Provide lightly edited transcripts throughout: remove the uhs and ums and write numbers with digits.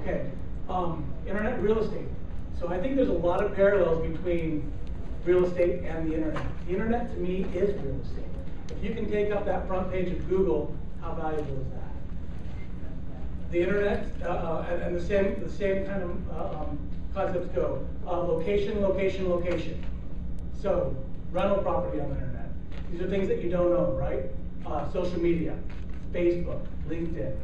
Okay, internet real estate. So I think there's a lot of parallels between real estate and the internet. The internet to me is real estate. If you can take up that front page of Google, how valuable is that? The internet and the same kind of concepts go. Location, location, location. So rental property on the internet. These are things that you don't know, right? Social media, Facebook, LinkedIn.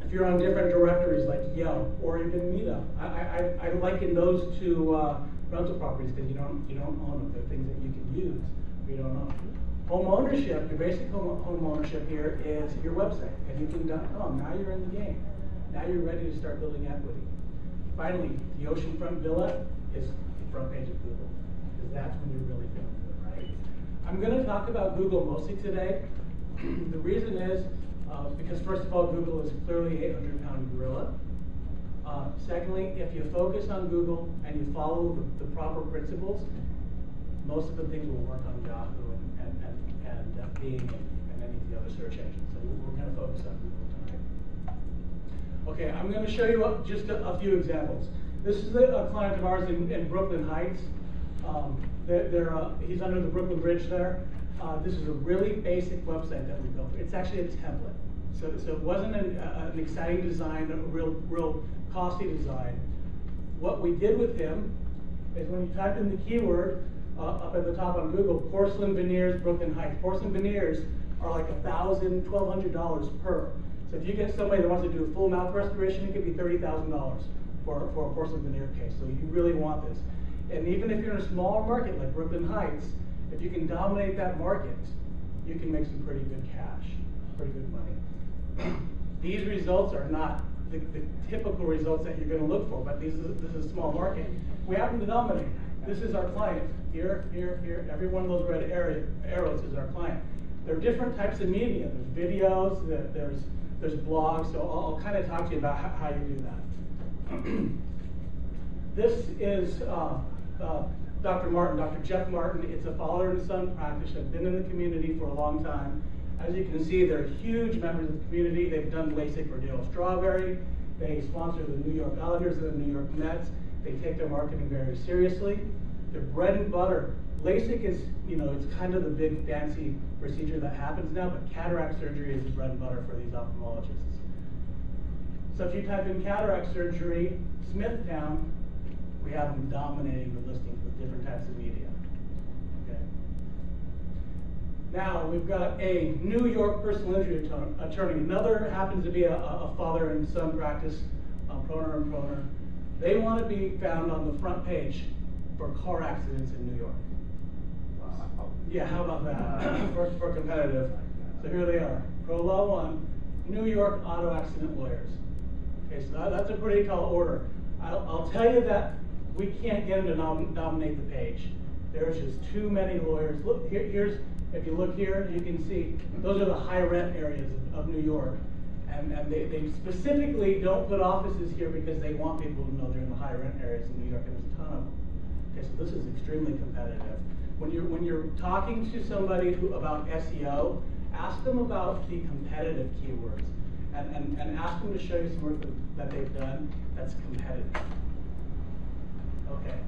If you're on different directories like Yelp or even Meetup, I liken those to rental properties because you don't own them. They're things that you can use, but you don't own. Home ownership, your basic home ownership here is your website, and you can now you're in the game. Now you're ready to start building equity. Finally, the oceanfront villa is the front page of Google, because that's when you're really feeling good, right? I'm going to talk about Google mostly today. The reason is because first of all, Google is clearly an 800-pound gorilla. Secondly, if you focus on Google and you follow the proper principles, most of the things will work on Yahoo and Bing and any of the other search engines. So we're going to focus on Google tonight. Okay, I'm going to show you just a few examples. This is a client of ours in Brooklyn Heights. He's under the Brooklyn Bridge there. This is a really basic website that we built. It's actually a template. So it wasn't an exciting design, a real costly design. What we did with him is when you type in the keyword up at the top on Google, porcelain veneers, Brooklyn Heights. Porcelain veneers are like $1,000, $1,200 per. So if you get somebody that wants to do a full mouth restoration, it could be $30,000 for a porcelain veneer case. So you really want this. And even if you're in a smaller market like Brooklyn Heights, if you can dominate that market, you can make some pretty good cash, pretty good money. These results are not the typical results that you're going to look for, but this is a small market. We happen to dominate. This is our client. Here, here, here. Every one of those red arrows is our client. There are different types of media. There's videos, there's blogs, so I'll kind of talk to you about how you do that. This is Dr. Martin, Dr. Jeff Martin. It's a father and son practice. They've been in the community for a long time. As you can see, they're huge members of the community. They've done LASIK for Dale Strawberry. They sponsor the New York Islanders and the New York Mets. They take their marketing very seriously. Their bread and butter. LASIK is, it's kind of the big fancy procedure that happens now, but cataract surgery is the bread and butter for these ophthalmologists. So if you type in cataract surgery, Smithtown, we have them dominating the listings with different types of media. Okay. Now we've got a New York personal injury attorney. Another happens to be a father and son practice, proner and proner. They want to be found on the front page for car accidents in New York. Yeah, how about that? for competitive. So here they are. Pro Law 1, New York auto accident lawyers. Okay, so that's a pretty tall order. I'll tell you that we can't get them to dominate the page. There's just too many lawyers. Look, here's if you look here, you can see those are the high rent areas of New York. And they specifically don't put offices here because they want people to know they're in the high rent areas in New York, and there's a ton of them. Okay, so this is extremely competitive. When you're talking to somebody about SEO, ask them about the competitive keywords, and ask them to show you some work that they've done that's competitive. Okay.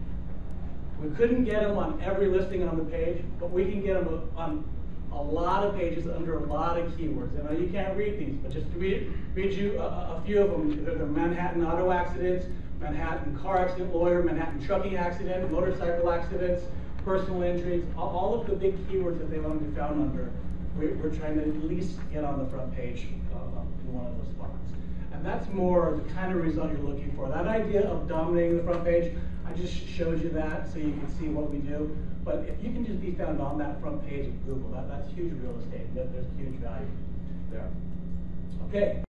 We couldn't get them on every listing on the page, but we can get them on a lot of pages under a lot of keywords. I know you can't read these, but just to read you a few of them. They're Manhattan auto accidents, Manhattan car accident lawyer, Manhattan trucking accident, motorcycle accidents, personal injuries, all of the big keywords that they want to be found under. We're trying to at least get on the front page in one of those spots. And that's more the kind of result you're looking for. That idea of dominating the front page, I just showed you that so you can see what we do. But if you can just be found on that front page of Google, that's huge real estate. There's huge value there. Okay,